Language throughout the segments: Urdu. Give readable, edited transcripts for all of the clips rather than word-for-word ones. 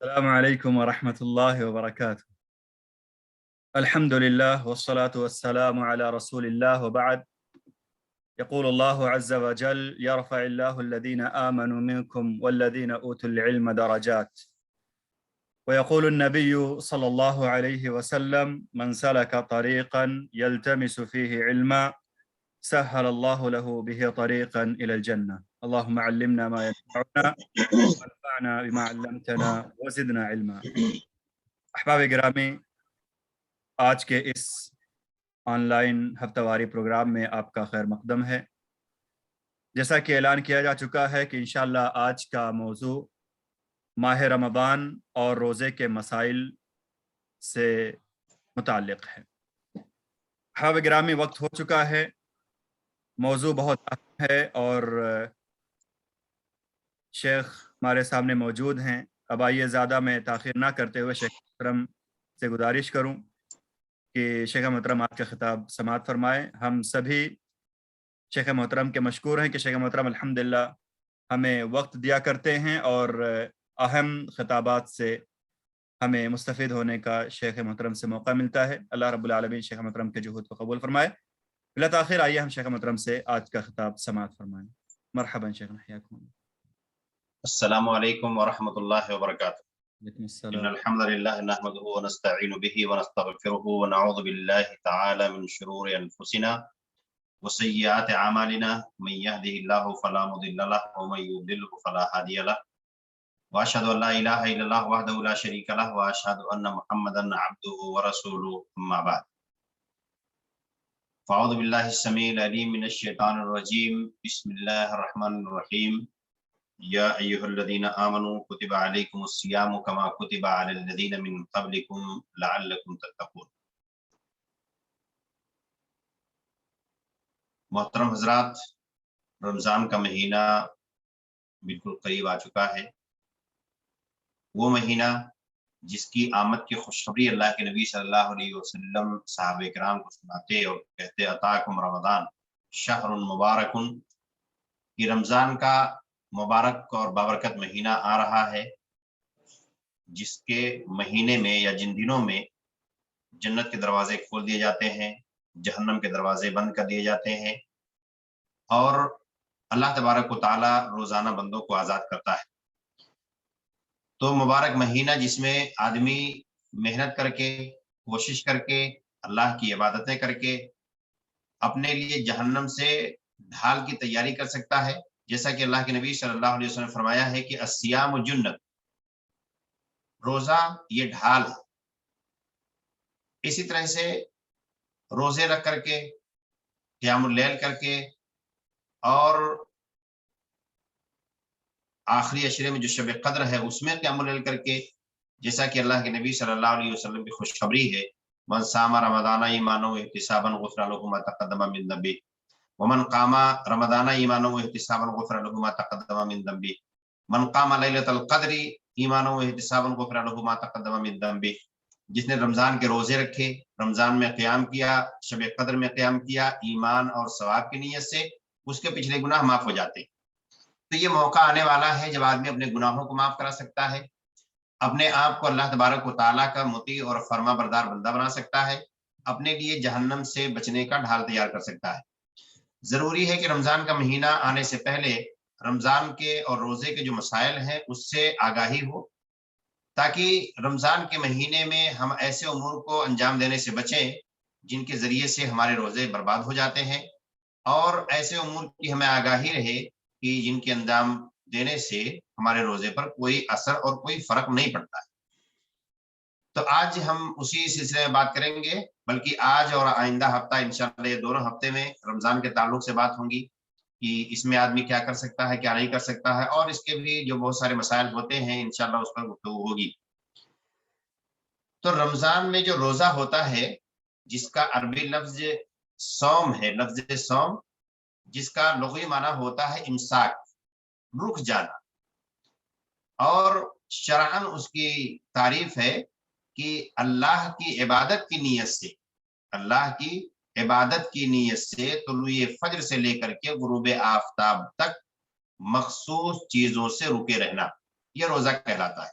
السلام عليكم ورحمة الله وبركاته. الحمد لله والصلاة والسلام على رسول الله وبعد. يقول الله عز وجل: يرفع الله الذين آمنوا منكم والذين أوتوا العلم درجات. ويقول النبي صلى الله عليه وسلم: من سلك طريقا يلتمس فيه علما سهل الله له به طريقا إلى الجنة. اللهم علمنا ما ينفعنا وانفعنا بما علمتنا وزدنا علما. احباب گرامی، آج کے اس آن لائن ہفتہ واری پروگرام میں آپ کا خیر مقدم ہے۔ جیسا کہ اعلان کیا جا چکا ہے کہ انشاءاللہ آج کا موضوع ماہ رمضان اور روزے کے مسائل سے متعلق ہے۔ احباب گرامی، وقت ہو چکا ہے، موضوع بہت اہم ہے اور شیخ ہمارے سامنے موجود ہیں۔ اب آئیے زیادہ میں تاخیر نہ کرتے ہوئے شیخ محترم سے گزارش کروں کہ شیخ محترم آپ کا خطاب سماعت فرمائیں۔ ہم سبھی شیخ محترم کے مشکور ہیں کہ شیخ محترم الحمدللہ ہمیں وقت دیا کرتے ہیں اور اہم خطابات سے ہمیں مستفید ہونے کا شیخ محترم سے موقع ملتا ہے۔ اللہ رب العالمین شیخ محترم کے جہود کو قبول فرمائے۔ بلا تاخیر آئیے ہم شیخ محترم سے آج کا خطاب سماعت فرمائیں۔ مرحبا شیخ، حیاکم اللہ۔ السلام علیکم ورحمۃ اللہ وبرکاتہ۔ وعلیکم ان السلام۔ الحمد للہ نحمده ونستعین به ونستغفره ونعوذ باللہ تعالی من شرور انفسنا وسیئات اعمالنا، من يهده الله فلا مضل له ومن يضلل فلا هادي له، واشهد ان لا اله الا الله وحده لا شريك له واشهد ان محمدا عبده ورسوله، اما بعد فاعوذ باللہ السمیع العلیم من الشیطان الرجیم، بسم اللہ الرحمن الرحیم۔ یا ایہا الذین آمنوا کتب علیکم الصیام کما کتب علی الذین من قبلکم لعلکم تتقون۔ محترم حضرات، رمضان کا مہینہ بالکل قریب آ چکا ہے، وہ مہینہ جس کی آمد کی خوشخبری اللہ کے نبی صلی اللہ علیہ وسلم صحابہ کرام کو سناتے اور کہتے اتاکم رمضان شہر مبارک، کہ رمضان کا مبارک اور بابرکت مہینہ آ رہا ہے، جس کے مہینے میں یا جن دنوں میں جنت کے دروازے کھول دیے جاتے ہیں، جہنم کے دروازے بند کر دیے جاتے ہیں، اور اللہ تبارک و تعالی روزانہ بندوں کو آزاد کرتا ہے۔ تو مبارک مہینہ جس میں آدمی محنت کر کے، کوشش کر کے، اللہ کی عبادتیں کر کے اپنے لیے جہنم سے ڈھال کی تیاری کر سکتا ہے، جیسا کہ اللہ کے نبی صلی اللہ علیہ وسلم نے فرمایا ہے کہ الصیام جنت، روزہ یہ ڈھال ہے۔ اسی طرح سے روزے رکھ کر کے، قیام اللیل کر کے، اور آخری عشرے میں جو شب قدر ہے اس میں قیام اللیل کر کے، جیسا کہ اللہ کے نبی صلی اللہ علیہ وسلم کی خوشخبری ہے، من صام رمضان ایمانا واحتسابا غفر له ما تقدم من ذنبه ومن قام رمضان ایمانا واحتسابا غفر له ما تقدم من ذنبه من قام لیلۃ القدر ایمانا واحتسابا غفر له ما تقدم من ذنبه۔ جس نے رمضان کے روزے رکھے، رمضان میں قیام کیا، شب قدر میں قیام کیا، ایمان اور ثواب کی نیت سے، اس کے پچھلے گناہ معاف ہو جاتے ہیں۔ تو یہ موقع آنے والا ہے جب آدمی اپنے گناہوں کو معاف کرا سکتا ہے، اپنے آپ کو اللہ تبارک و تعالیٰ کا مطیع اور فرما بردار بندہ بنا سکتا ہے، اپنے لیے جہنم سے بچنے کا ڈھال تیار کر سکتا ہے۔ ضروری ہے کہ رمضان کا مہینہ آنے سے پہلے رمضان کے اور روزے کے جو مسائل ہیں اس سے آگاہی ہو، تاکہ رمضان کے مہینے میں ہم ایسے امور کو انجام دینے سے بچیں جن کے ذریعے سے ہمارے روزے برباد ہو جاتے ہیں، اور ایسے امور کی ہمیں آگاہی رہے کہ جن کے انجام دینے سے ہمارے روزے پر کوئی اثر اور کوئی فرق نہیں پڑتا ہے۔ تو آج ہم اسی سلسلے میں بات کریں گے، بلکہ آج اور آئندہ ہفتہ انشاءاللہ یہ دونوں ہفتے میں رمضان کے تعلق سے بات ہوں گی کہ اس میں آدمی کیا کر سکتا ہے، کیا نہیں کر سکتا ہے، اور اس کے بھی جو بہت سارے مسائل ہوتے ہیں انشاءاللہ اس پر گفتگو ہوگی۔ تو رمضان میں جو روزہ ہوتا ہے، جس کا عربی لفظ صوم ہے، لفظ صوم جس کا لغوی معنی ہوتا ہے امساک، رک جانا، اور شرعاً اس کی تعریف ہے کہ اللہ کی عبادت کی نیت سے، اللہ کی عبادت کی نیت سے طلوع فجر سے لے کر کے غروب آفتاب تک مخصوص چیزوں سے رکے رہنا، یہ روزہ کہلاتا ہے۔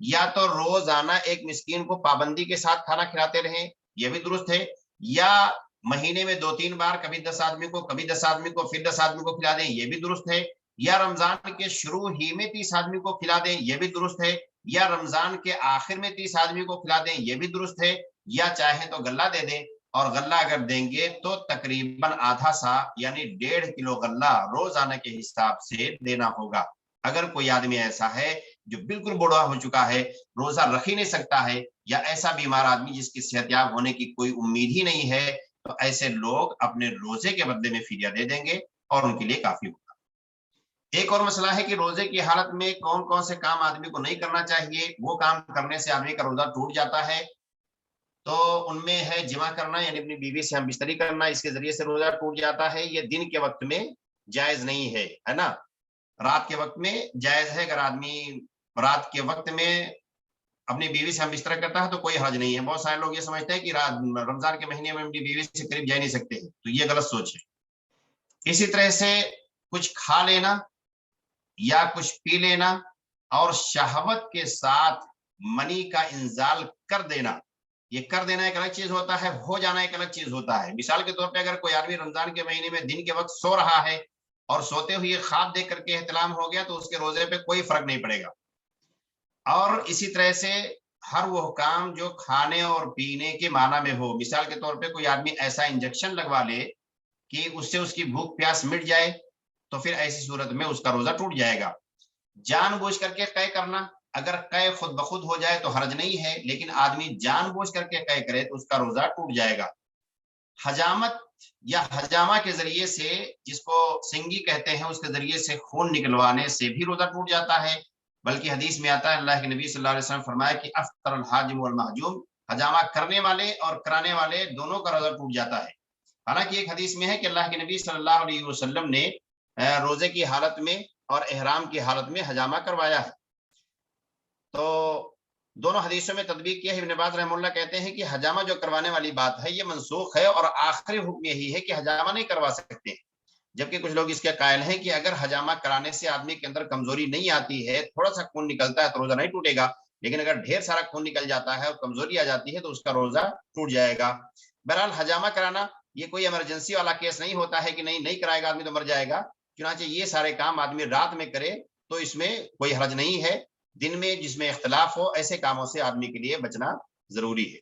یا تو روزانہ ایک مسکین کو پابندی کے ساتھ کھانا کھلاتے رہیں، یہ بھی درست ہے، یا مہینے میں 2-3 بار، کبھی 10 آدمی کو، کبھی 10 آدمی کو، پھر 10 آدمی کو کھلا دیں، یہ بھی درست ہے، یا رمضان کے شروع ہی میں 30 آدمی کو کھلا دیں، یہ بھی درست ہے، یا رمضان کے آخر میں 30 آدمی کو کھلا دیں، یہ بھی درست ہے، یا چاہے تو غلہ دے دیں، اور غلہ اگر دیں گے تو تقریباً آدھا سا یعنی 1.5 کلو غلہ روزانہ کے حساب سے دینا ہوگا۔ اگر کوئی آدمی ایسا ہے جو بالکل بوڑھا ہو چکا ہے، روزہ رکھ ہی نہیں سکتا ہے، یا ایسا بیمار آدمی جس کی صحت یاب ہونے کی کوئی امید ہی نہیں ہے، تو ایسے لوگ اپنے روزے کے بدلے میں فدیہ دے دیں گے اور ان کے لیے کافی ہوگا۔ ایک اور مسئلہ ہے کہ روزے کی حالت میں کون کون سے کام آدمی کو نہیں کرنا چاہیے، وہ کام کرنے سے آدمی کا روزہ ٹوٹ جاتا ہے۔ تو ان میں ہے جمع کرنا، یعنی اپنی بیوی سے ہم بستری کرنا، اس کے ذریعے سے روزہ ٹوٹ جاتا ہے، یہ دن کے وقت میں جائز نہیں ہے، ہے نا، رات کے وقت میں جائز ہے۔ اگر آدمی رات کے وقت میں اپنی بیوی سے ہم بستر کرتا ہے تو کوئی حرج نہیں ہے۔ بہت سارے لوگ یہ سمجھتے ہیں کہ رمضان کے مہینے میں اپنی بیوی سے قریب جا نہیں سکتے ہیں، تو یہ غلط سوچ ہے۔ اسی طرح سے کچھ کھا لینا یا کچھ پی لینا اور شہوت کے ساتھ منی کا انزال کر دینا، یہ کر دینا ایک الگ چیز ہوتا ہے، ہو جانا ایک الگ چیز ہوتا ہے۔ مثال کے طور پہ اگر کوئی آدمی رمضان کے مہینے میں دن کے وقت سو رہا ہے اور سوتے ہوئے خواب دیکھ کر کے احتلام ہو گیا تو اس کے روزے پہ کوئی فرق نہیں پڑے گا۔ اور اسی طرح سے ہر وہ کام جو کھانے اور پینے کے معنی میں ہو، مثال کے طور پہ کوئی آدمی ایسا انجیکشن لگوا لے کہ اس سے اس کی بھوک پیاس مٹ جائے، تو پھر ایسی صورت میں اس کا روزہ ٹوٹ جائے گا۔ جان بوجھ کر کے قے کرنا، اگر قے خود بخود ہو جائے تو حرج نہیں ہے، لیکن آدمی جان بوجھ کر کے قے کرے تو اس کا روزہ ٹوٹ جائے گا۔ حجامت یا حجامہ کے ذریعے سے، جس کو سنگی کہتے ہیں، اس کے ذریعے سے خون نکلوانے سے بھی روزہ ٹوٹ جاتا ہے، بلکہ حدیث میں آتا ہے، اللہ کے نبی صلی اللہ علیہ وسلم فرمایا کہ افطر الحاجم والمحجوم، حجامہ کرنے والے اور کرانے والے دونوں کا روزہ ٹوٹ جاتا ہے۔ حالانکہ ایک حدیث میں ہے کہ اللہ کے نبی صلی اللہ علیہ وسلم نے روزے کی حالت میں اور احرام کی حالت میں حجامہ کروایا ہے۔ تو دونوں حدیثوں میں تطبیق کیا ہے۔ ابن باز رحمہ اللہ کہتے ہیں کہ حجامہ جو کروانے والی بات ہے یہ منسوخ ہے، اور آخری حکم یہی ہے کہ حجامہ نہیں کروا سکتے، جبکہ کچھ لوگ اس کے قائل ہیں کہ اگر حجامہ کرانے سے آدمی کے اندر کمزوری نہیں آتی ہے، تھوڑا سا خون نکلتا ہے تو روزہ نہیں ٹوٹے گا، لیکن اگر ڈھیر سارا خون نکل جاتا ہے اور کمزوری آ جاتی ہے تو اس کا روزہ ٹوٹ جائے گا۔ بہرحال حجامہ کرانا یہ کوئی ایمرجنسی والا کیس نہیں ہوتا ہے کہ نہیں کرائے گا آدمی تو مر جائے گا، چنانچہ یہ سارے کام آدمی رات میں کرے تو اس میں کوئی حرج نہیں ہے۔ دن میں جس میں اختلاف ہو، ایسے کاموں سے آدمی کے لیے بچنا ضروری ہے۔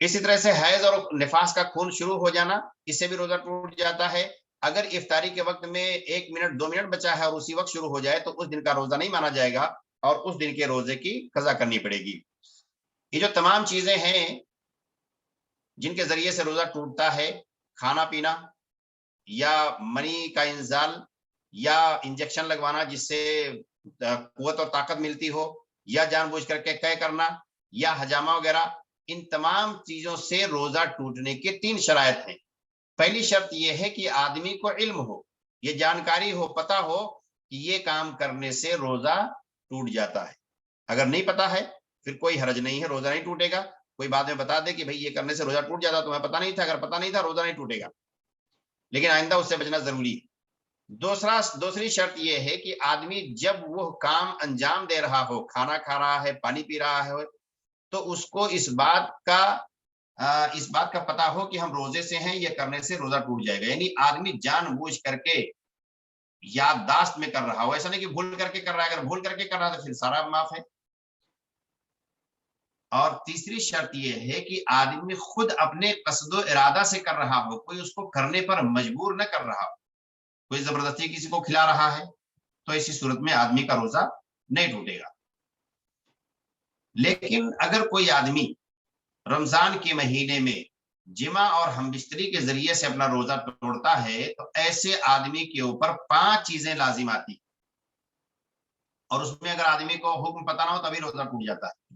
اسی طرح سے حیض اور نفاس کا خون شروع ہو جانا، اس سے بھی روزہ ٹوٹ جاتا ہے۔ اگر افطاری کے وقت میں 1 منٹ 2 منٹ بچا ہے اور اسی وقت شروع ہو جائے تو اس دن کا روزہ نہیں مانا جائے گا اور اس دن کے روزے کی قضا کرنی پڑے گی۔ یہ جو تمام چیزیں ہیں جن کے ذریعے سے روزہ ٹوٹتا ہے، کھانا پینا یا منی کا انزال یا انجیکشن لگوانا جس سے قوت اور طاقت ملتی ہو، یا جان بوجھ کر کے قے کرنا یا حجامہ وغیرہ، ان تمام چیزوں سے روزہ ٹوٹنے کے 3 شرائط ہیں۔ پہلی شرط یہ ہے کہ آدمی کو علم ہو، یہ جانکاری ہو، پتہ ہو کہ یہ کام کرنے سے روزہ ٹوٹ جاتا ہے۔ اگر نہیں پتا ہے پھر کوئی حرج نہیں ہے، روزہ نہیں ٹوٹے گا۔ کوئی بعد میں بتا دے کہ بھئی یہ کرنے سے روزہ ٹوٹ جاتا، تمہیں پتہ نہیں تھا، اگر پتہ نہیں تھا روزہ نہیں ٹوٹے گا، لیکن آئندہ اس سے بچنا ضروری ہے۔ دوسری شرط یہ ہے کہ آدمی جب وہ کام انجام دے رہا ہو، کھانا کھا رہا ہے، پانی پی رہا ہے، تو اس کو اس بات کا پتہ ہو کہ ہم روزے سے ہیں، یہ کرنے سے روزہ ٹوٹ جائے گا، یعنی آدمی جان بوجھ کر کے یادداشت میں کر رہا ہو، ایسا نہیں کہ بھول کر کے کر رہا ہے، اگر بھول کر کے کر رہا ہے تو پھر سارا معاف ہے۔ اور تیسری شرط یہ ہے کہ آدمی خود اپنے قصد و ارادہ سے کر رہا ہو، کوئی اس کو کرنے پر مجبور نہ کر رہا ہو، کوئی زبردستی کسی کو کھلا رہا ہے، تو ایسی صورت میں آدمی کا روزہ نہیں ٹوٹے گا۔ لیکن اگر کوئی آدمی رمضان کے مہینے میں جمع اور ہم بستری کے ذریعے سے اپنا روزہ توڑتا ہے تو ایسے آدمی کے اوپر 5 چیزیں لازم آتی، اور اس میں اگر آدمی کو حکم پتہ نہ ہو تبھی روزہ ٹوٹ جاتا ہے۔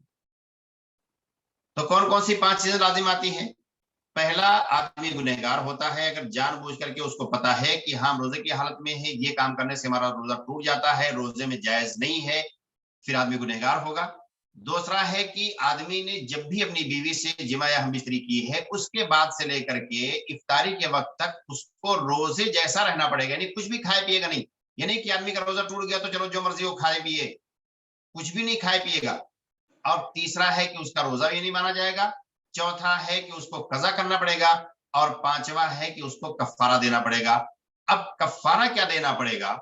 تو کون کون سی 5 چیزیں لازم آتی ہیں؟ پہلا، آدمی گنہگار ہوتا ہے، اگر جان بوجھ کر کے اس کو پتا ہے کہ ہاں روزے کی حالت میں ہے، یہ کام کرنے سے ہمارا روزہ ٹوٹ جاتا ہے، روزے میں جائز نہیں ہے، پھر آدمی گنہگار ہوگا۔ دوسرا ہے کہ آدمی نے جب بھی اپنی بیوی سے جمع یا ہم بستری کی ہے، اس کے بعد سے لے کر کے افطاری کے وقت تک اس کو روزے جیسا رہنا پڑے گا، یعنی کچھ بھی کھائے پیے گا نہیں، یعنی کہ آدمی کا روزہ ٹوٹ گیا تو چلو جو مرضی ہو کھائے پیے، کچھ بھی نہیں کھائے پیے گا، اور تیسرا ہے کہ اس کا روزہ بھی نہیں مانا جائے گا، چوتھا ہے کہ اس کو قضا کرنا پڑے گا، اور پانچواں ہے کہ اس کو کفارہ دینا پڑے گا۔ اب کفارہ کیا دینا پڑے گا؟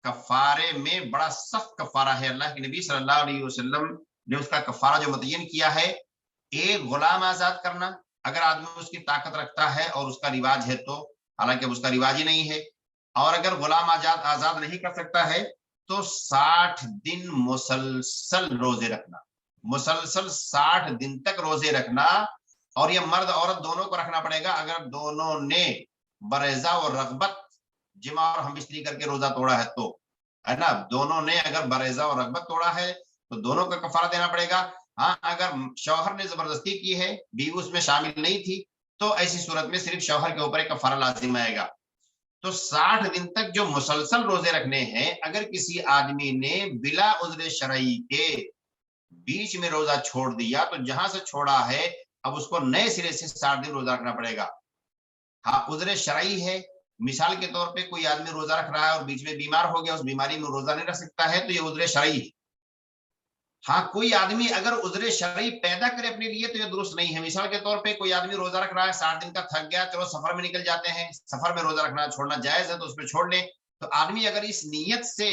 کفارے میں بڑا سخت کفارہ ہے، اللہ کے نبی صلی اللہ علیہ وسلم نے اس کا کفارہ جو متعین کیا ہے، ایک غلام آزاد کرنا، اگر آدمی اس کی طاقت رکھتا ہے اور اس کا رواج ہے تو، حالانکہ اس کا رواج ہی نہیں ہے، اور اگر غلام آزاد نہیں کر سکتا ہے تو 60 دن مسلسل روزے رکھنا، مسلسل 60 دن تک روزے رکھنا، اور یہ مرد عورت دونوں کو رکھنا پڑے گا۔ اگر دونوں نے برضا اور رغبت، جمع اور ہم بستری کر کے روزہ توڑا ہے تو، ہے نا، دونوں نے اگر برضا اور رغبت توڑا ہے تو دونوں کا کفارہ دینا پڑے گا۔ ہاں اگر شوہر نے زبردستی کی ہے، بیوی اس میں شامل نہیں تھی، تو ایسی صورت میں صرف شوہر کے اوپر ایک کفارہ لازم آئے گا۔ تو 60 دن تک جو مسلسل روزے رکھنے ہیں، اگر کسی آدمی نے بلا عذر شرعی کے بیچ میں روزہ چھوڑ دیا تو جہاں سے چھوڑا ہے اب اس کو نئے سرے سے 60 دن روزہ رکھنا پڑے گا۔ ہاں عذر شرعی ہے، مثال کے طور پہ کوئی آدمی روزہ رکھ رہا ہے اور بیچ میں بیمار ہو گیا، اس بیماری میں روزہ نہیں رکھ سکتا ہے تو یہ عذر شرعی ہے۔ ہاں کوئی آدمی اگر عذر شرعی پیدا کرے اپنے لیے تو یہ درست نہیں ہے، مثال کے طور پہ کوئی آدمی روزہ رکھ رہا ہے 60 دن کا، تھک گیا، چلو سفر میں نکل جاتے ہیں، سفر میں روزہ رکھنا چھوڑنا جائز ہے تو اس میں چھوڑ لیں، تو آدمی اگر اس نیت سے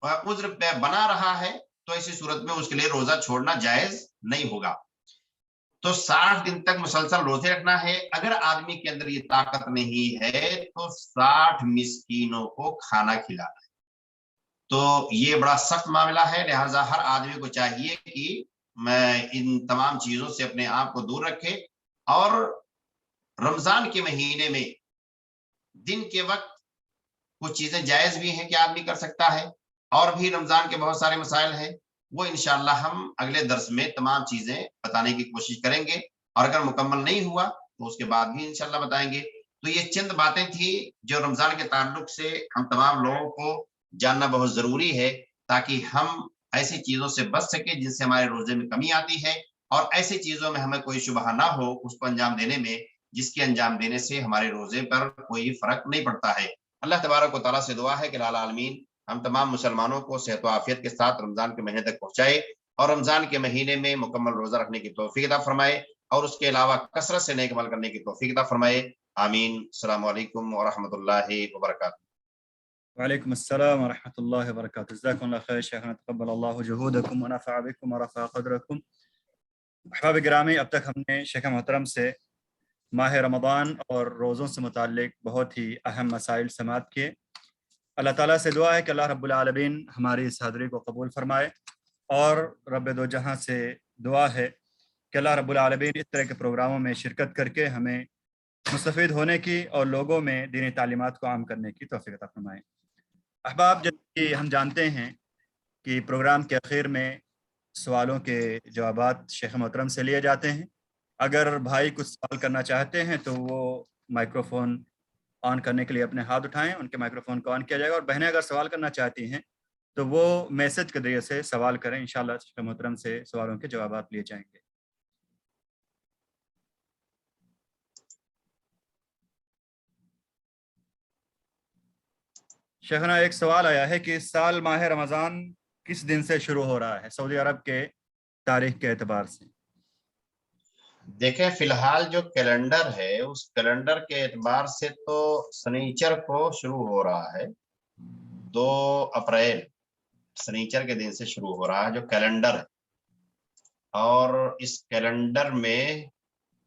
عذر بنا رہا ہے تو ایسی صورت میں اس کے لیے روزہ چھوڑنا جائز نہیں ہوگا۔ تو 60 دن تک مسلسل روزے رکھنا ہے۔ اگر آدمی کے اندر یہ طاقت نہیں ہے تو 60 مسکینوں کو کھانا کھلانا ہے۔ تو یہ بڑا سخت معاملہ ہے، لہٰذا ہر آدمی کو چاہیے کہ میں ان تمام چیزوں سے اپنے آپ کو دور رکھے، اور رمضان کے مہینے میں دن کے وقت کچھ چیزیں جائز بھی ہیں کہ آدمی کر سکتا ہے، اور بھی رمضان کے بہت سارے مسائل ہیں، وہ انشاءاللہ ہم اگلے درس میں تمام چیزیں بتانے کی کوشش کریں گے، اور اگر مکمل نہیں ہوا تو اس کے بعد بھی انشاءاللہ بتائیں گے۔ تو یہ چند باتیں تھی جو رمضان کے تعلق سے ہم تمام لوگوں کو جاننا بہت ضروری ہے، تاکہ ہم ایسی چیزوں سے بچ سکیں جن سے ہمارے روزے میں کمی آتی ہے، اور ایسی چیزوں میں ہمیں کوئی شبہ نہ ہو اس کو انجام دینے میں، جس کے انجام دینے سے ہمارے روزے پر کوئی فرق نہیں پڑتا ہے۔ اللہ تبارک و تعالیٰ سے دعا ہے کہ العال عالمین ہم تمام مسلمانوں کو صحت و عافیت کے ساتھ رمضان کے مہینے تک پہنچائے، اور رمضان کے مہینے میں مکمل روزہ رکھنے کی توفیق عطا فرمائے، اور اس کے علاوہ کثرت سے نیک عمل کرنے کی توفیق عطا فرمائے۔ آمین۔ السلام علیکم ورحمۃ اللہ وبرکاتہ۔ وعلیکم السلام ورحمۃ اللہ وبرکاتہ۔ جزاکم اللہ خیر شیخنا، تقبل اللہ جہودکم ونفع بکم ورفع قدرکم۔ احباب گرامی، اب تک ہم نے شیخ محترم سے ماہ رمضان اور روزوں سے متعلق بہت ہی اہم مسائل سماعت کیے۔ اللہ تعالیٰ سے دعا ہے کہ اللہ رب العالمین ہماری اس حاضری کو قبول فرمائے، اور رب دو جہاں سے دعا ہے کہ اللہ رب العالمین اس طرح کے پروگراموں میں شرکت کر کے ہمیں مستفید ہونے کی اور لوگوں میں دینی تعلیمات کو عام کرنے کی توفیق عطا فرمائے۔ احباب، جیسے کہ ہم جانتے ہیں کہ پروگرام کے اخیر میں سوالوں کے جوابات شیخ محترم سے لیے جاتے ہیں۔ اگر بھائی کچھ سوال کرنا چاہتے ہیں تو وہ مائکروفون آن کرنے کے لیے اپنے ہاتھ اٹھائیں، ان کے مائکروفون کو آن کیا جائے گا، اور بہنیں اگر سوال کرنا چاہتی ہیں تو وہ میسج کے ذریعے سے سوال کریں، انشاءاللہ شیخ محترم سے سوالوں کے جوابات لیے جائیں گے۔ شیخنا، ایک سوال آیا ہے کہ اس سال ماہ رمضان کس دن سے شروع ہو رہا ہے سعودی عرب کے تاریخ کے اعتبار سے؟ دیکھیں فی الحال جو کیلنڈر ہے اس کیلنڈر کے اعتبار سے تو سنیچر کو شروع ہو رہا ہے، 2 اپریل سنیچر کے دن سے شروع ہو رہا ہے جو کیلنڈر ہے، اور اس کیلنڈر میں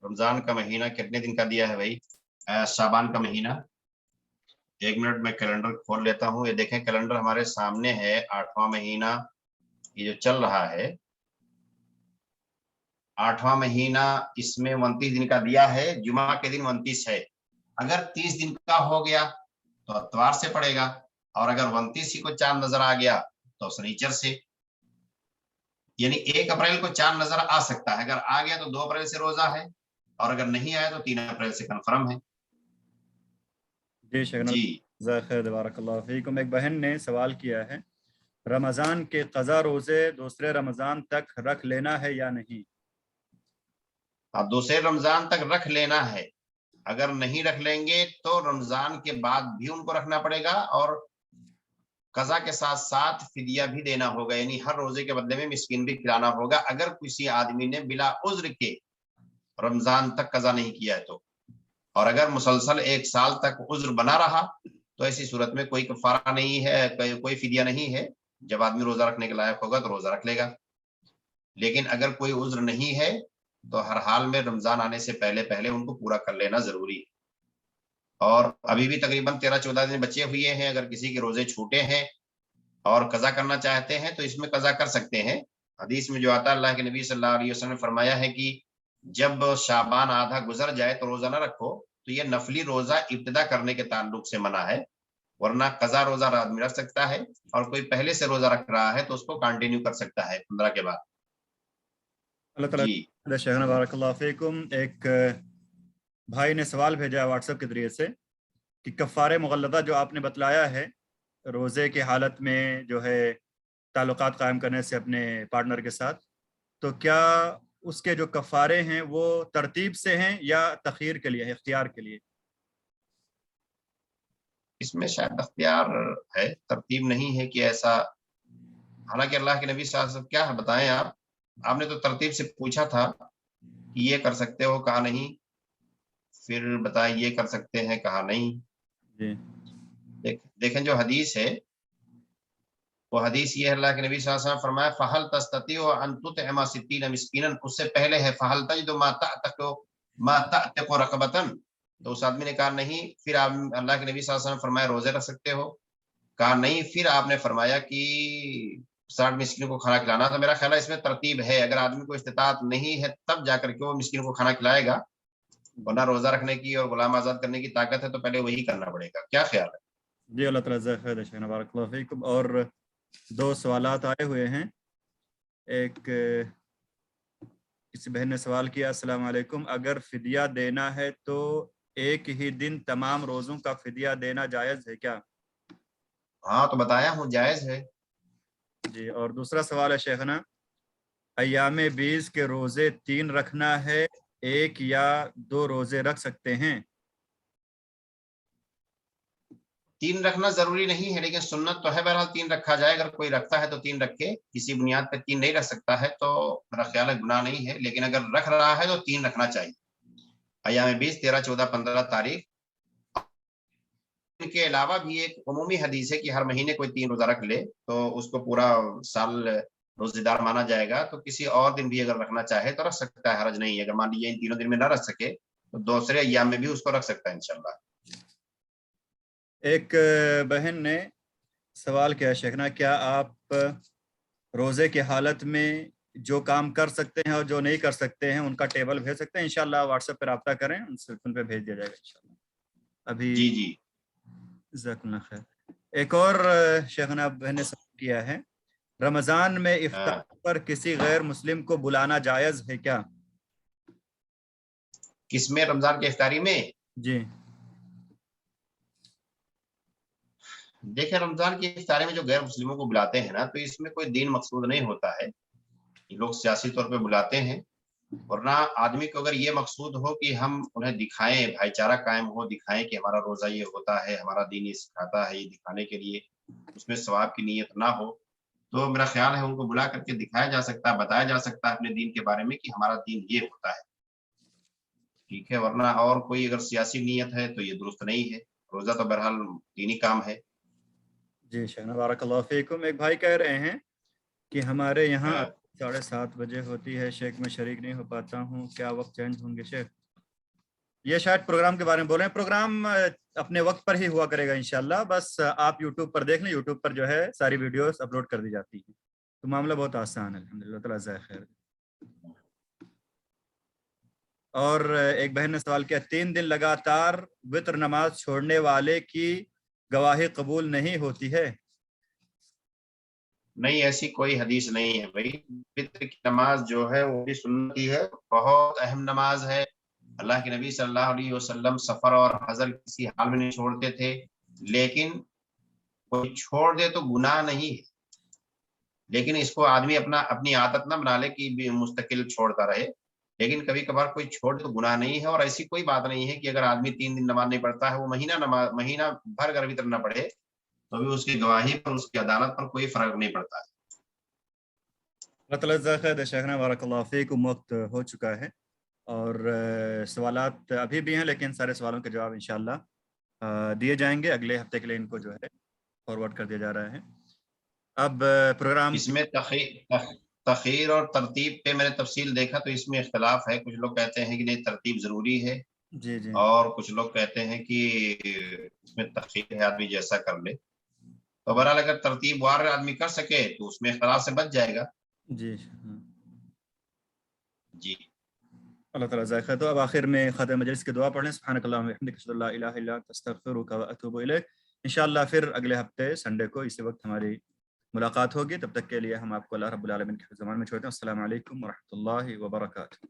رمضان کا مہینہ کتنے دن کا دیا ہے بھائی؟ شعبان کا مہینہ، 1 منٹ میں کیلنڈر کھول لیتا ہوں۔ یہ دیکھیں کیلنڈر ہمارے سامنے ہے، 8واں مہینہ یہ جو چل رہا ہے، 8واں مہینہ، اس میں 29 دن کا دیا ہے، جمعہ کے دن 29 ہے۔ اگر 30 دن کا ہو گیا تو اتوار سے پڑے گا، اور اگر 29 ہی کو چاند نظر آ گیا تو سنیچر سے، یعنی 1 اپریل کو چاند نظر آ سکتا ہے، اگر آ گیا تو 2 اپریل سے روزہ ہے، اور اگر نہیں آیا تو 3 اپریل سے کنفرم ہے۔ جی شیخنا، جزاک خیر، بارک اللہ فیکم۔ ایک بہن نے سوال کیا ہے، رمضان کے قضا روزے دوسرے رمضان تک رکھ لینا ہے یا نہیں؟ اب دوسرے رمضان تک رکھ لینا ہے، اگر نہیں رکھ لیں گے تو رمضان کے بعد بھی ان کو رکھنا پڑے گا، اور قضا کے ساتھ ساتھ فدیہ بھی دینا ہوگا، یعنی ہر روزے کے بدلے میں مسکین بھی کھلانا ہوگا اگر کسی آدمی نے بلا عذر کے رمضان تک قضا نہیں کیا ہے تو، اور اگر مسلسل 1 سال تک عذر بنا رہا تو ایسی صورت میں کوئی کفارہ نہیں ہے، کوئی فدیہ نہیں ہے. جب آدمی روزہ رکھنے کے لائق ہوگا تو روزہ رکھ لے گا. لیکن اگر کوئی عذر نہیں ہے تو ہر حال میں رمضان آنے سے پہلے ان کو پورا کر لینا ضروری ہے. اور ابھی بھی تقریباً 13-14 دن بچے ہوئے ہیں، اگر کسی کے روزے چھوٹے ہیں اور قضا کرنا چاہتے ہیں تو اس میں قضا کر سکتے ہیں. حدیث میں جو آتا ہے اللہ کے نبی صلی اللہ علیہ وسلم نے فرمایا ہے کہ جب شعبان آدھا گزر جائے تو روزہ نہ رکھو، تو یہ نفلی روزہ ابتدا کرنے کے تعلق سے منع ہے، ورنہ قضا روزہ آدمی رکھ سکتا ہے، اور کوئی پہلے سے روزہ رکھ رہا ہے تو اس کو کنٹینیو کر سکتا ہے 15 کے بعد. اللہ تعالیٰ شیخنا بارک اللہ فیکم. ایک بھائی نے سوال بھیجا واٹس ایپ کے ذریعے سے کہ کفارے مغلظہ جو آپ نے بتلایا ہے روزے کی حالت میں جو ہے تعلقات قائم کرنے سے اپنے پارٹنر کے ساتھ، تو کیا اس کے جو کفارے ہیں وہ ترتیب سے ہیں یا تخیر کے لیے ہے، اختیار کے لیے؟ اس میں شاید اختیار ہے، ترتیب نہیں ہے کہ ایسا. حالانکہ اللہ کے نبی صلی اللہ علیہ وسلم کیا بتائیں آپ نے تو ترتیب سے پوچھا تھا کہ یہ کر سکتے ہو، کہا نہیں. پھر بتائیں یہ کر سکتے ہیں، کہا نہیں. جی دیکھیں جو حدیث ہے وہ حدیث یہ اللہ کے نبی صلی اللہ علیہ وسلم فرمایا فَهَلْ تَسْتَطِيعُ أَن تُطْعِمَ 60 مسکینا، اس سے پہلے ہے فَهَلْ تَجِدُ مَا تَعْتِقُ رَقَبَةً، تو اس آدمی نے کہا نہیں. پھر آپ اللہ کے نبی صلی اللہ علیہ وسلم فرمایا روزے رکھ سکتے ہو، کہا نہیں. پھر آپ نے فرمایا کہ 60 مسکینوں کو کھانا کھلانا. تو میرا خیال ہے اس میں ترتیب ہے، اگر آدمی کو استطاعت نہیں ہے تب جا کر کے وہ مسکینوں کو کھانا کھلائے گا، ورنہ روزہ رکھنے کی اور غلام آزاد کرنے کی طاقت ہے تو پہلے وہی کرنا پڑے گا. کیا خیال ہے؟ جی اللہ تعالیٰ جزاک خیر شیخنا بارک اللہ فیکم. اور 2 سوالات آئے ہوئے ہیں. ایک کسی بہن نے سوال کیا السلام علیکم، اگر فدیہ دینا ہے تو ایک ہی دن تمام روزوں کا فدیہ دینا جائز ہے کیا؟ ہاں تو بتایا ہوں جائز ہے. جی. اور دوسرا سوال ہے شیخنا، ایام 20 کے روزے 3 رکھنا ہے، 1 یا 2 روزے رکھ سکتے ہیں؟ 3 رکھنا ضروری نہیں ہے، لیکن سنت تو ہے بہرحال 3 رکھا جائے. اگر کوئی رکھتا ہے تو 3 رکھے، کسی بنیاد پہ 3 نہیں رکھ سکتا ہے تو میرا خیال ہے گناہ نہیں ہے، لیکن اگر رکھ رہا ہے تو 3 رکھنا چاہیے. ایام 20 13 14 15 تاریخ. ان کے علاوہ بھی ایک عمومی حدیث ہے کہ ہر مہینے کوئی 3 روزہ رکھ لے تو اس کو پورا سال روزے دار مانا جائے گا. تو کسی اور دن بھی اگر رکھنا چاہے تو رکھ سکتا ہے، حرج نہیں ہے. اگر مان لیجیے ان 3 دن میں نہ رکھ سکے تو دوسرے ایام میں بھی اس کو رکھ سکتا ہے انشاءاللہ. ایک بہن نے سوال کیا شیخنا، کیا آپ روزے کی حالت میں جو کام کر سکتے ہیں اور جو نہیں کر سکتے ہیں ان کا ٹیبل بھیج سکتے ہیں؟ انشاءاللہ واٹس ایپ پہ رابطہ کریں، ان پہ بھیج دیا جائے گا انشاءاللہ. ابھی جی جزاک اللہ خیر. ایک اور شیخنا بہن نے سوال کیا ہے، رمضان میں افطار پر کسی غیر مسلم کو بلانا جائز ہے کیا؟ کس میں؟ رمضان کی افطاری میں؟ جی. دیکھیں رمضان کی افطاری میں جو غیر مسلموں کو بلاتے ہیں نا تو اس میں کوئی دین مقصود نہیں ہوتا ہے، لوگ سیاسی طور پہ بلاتے ہیں. ورنہ آدمی کو اگر یہ مقصود ہو کہ ہم انہیں دکھائیں، بھائی چارہ قائم ہو، دکھائیں کہ ہمارا روزہ یہ ہوتا ہے، ہمارا دین یہ سکھاتا ہے، یہ دکھانے کے لیے اس میں ثواب کی نیت نہ ہو تو میرا خیال ہے ان کو بلا کر کے دکھایا جا سکتا ہے، بتایا جا سکتا ہے اپنے دین کے بارے میں کہ ہمارا دین یہ ہوتا ہے. ٹھیک ہے. ورنہ اور کوئی اگر سیاسی نیت ہے تو یہ درست نہیں ہے. روزہ تو بہرحال دینی کام ہے. جی شیخنا بارک اللہ فیکم. ایک بھائی کہہ رہے ہیں کہ ہمارے یہاں 7:30 بجے ہوتی ہے، شیخ میں شریک نہیں ہو پاتا ہوں، کیا وقت چینج ہوں گے شیخ؟ یہ شاید پروگرام کے بارے میں بول رہے ہیں. پروگرام اپنے وقت پر ہی ہوا کرے گا انشاءاللہ. بس آپ یوٹیوب پر دیکھ لیں، یوٹیوب پر جو ہے ساری ویڈیوز اپلوڈ کر دی جاتی ہیں، تو معاملہ بہت آسان ہے الحمدللہ. تعالیٰ جزائے خیر. اور ایک بہن نے سوال کیا، 3 دن لگاتار وتر نماز چھوڑنے والے کی گواہی قبول نہیں ہوتی ہے؟ نہیں، ایسی کوئی حدیث نہیں ہے بھائی. فطر کی نماز جو ہے وہ بھی سنتی ہے، بہت اہم نماز ہے. اللہ کے نبی صلی اللہ علیہ وسلم سفر اور حضر کسی حال میں نہیں چھوڑتے تھے، لیکن کوئی چھوڑ دے تو گناہ نہیں ہے. لیکن اس کو آدمی اپنی عادت نہ بنا لے کہ مستقل چھوڑتا رہے. لیکن کبھی کبھار کوئی چھوڑ تو گناہ نہیں ہے. اور ایسی کوئی بات نہیں ہے کہ اگر آدمی 3 دن نماز نہیں پڑھتا ہے وہ مہینہ بھر اگر وتر نہ پڑھے تو بھی اس کی گواہی پر اس کی عدالت پر کوئی فرق نہیں پڑتا ہے۔ اللہ تعالیٰ جزاک خیر شیخنا، بارک اللہ فیکم۔ وقت ہو چکا ہے اور سوالات ابھی بھی ہیں، لیکن سارے سوالوں کے جواب انشاءاللہ دیے جائیں گے۔ اگلے ہفتے کے لیے ان کو جو ہے فارورڈ کر دیا جا رہا ہے۔ اب پروگرام اس میں تخیر اور ترتیب پہ میں نے تفصیل دیکھا تو اس میں اختلاف ہے، کچھ لوگ کہتے ہیں کہ نہیں ترتیب ضروری ہے، جی جی اور کچھ لوگ کہتے ہیں کہ اس میں تخیر ہے، آدمی جیسا کر لے۔ تو بہرحال اگر ترتیب وار آدمی کر سکے تو اس میں اختلاف سے بچ جائے گا۔ جی جی اللہ تعالیٰ جزاک خیر۔ تو اب آخر میں خاتم مجلس کی دعا پڑھ لیں۔ سبحانک اللہم و بحمدک، اشہد ان لا الہ الا انت، استغفرک و اتوب الیک۔ انشاءاللہ پھر اگلے ہفتے سنڈے کو اسی وقت ہماری ملاقات ہوگی۔ تب تک کے لیے ہم آپ کو اللہ رب العالمین کے زمان میں چھوڑتے ہیں۔ السلام علیکم ورحمۃ اللہ وبرکاتہ۔